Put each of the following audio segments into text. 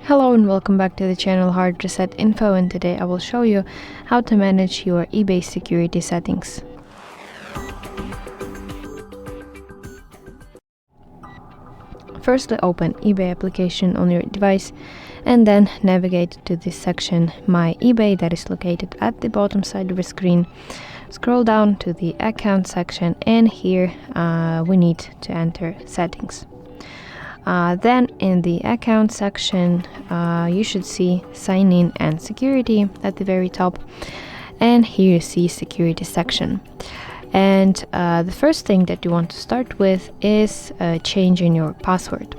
Hello and welcome back to the channel HardReset.Info, and today I will show you how to manage your eBay security settings. Firstly, open eBay application on your device and then navigate to this section, My eBay, that is located at the bottom side of the screen. Scroll down to the account section, and here we need to enter settings. Then in the account section, you should see sign in and security at the very top, and here you see security section. And the first thing that you want to start with is changing your password.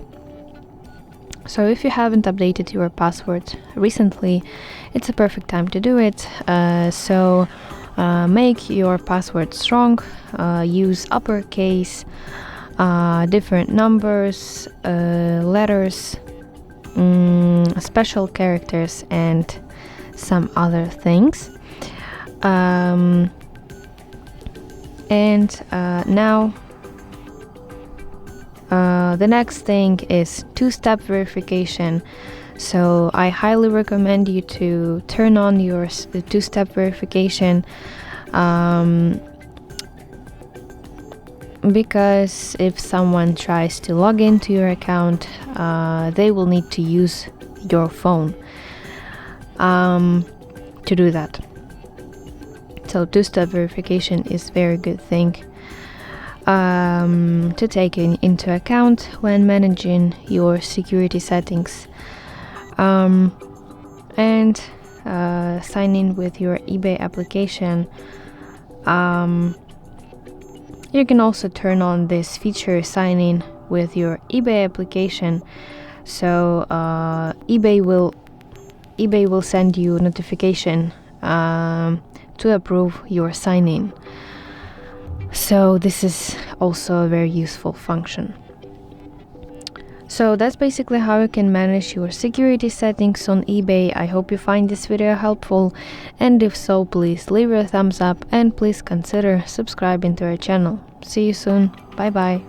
So if you haven't updated your password recently, it's a perfect time to do it. Make your password strong, use uppercase, different numbers, letters, special characters, and some other things. Now the next thing is two-step verification. So I highly recommend you to turn on your two-step verification, because if someone tries to log into your account, they will need to use your phone to do that. So two-step verification is a very good thing to take into account when managing your security settings. Sign in with your eBay application. You can also turn on this feature, sign in with your eBay application. So eBay will send you a notification to approve your sign-in. So this is also a very useful function. So that's basically how you can manage your security settings on eBay. I hope you find this video helpful, and if so, please leave a thumbs up and please consider subscribing to our channel. See you soon. Bye bye.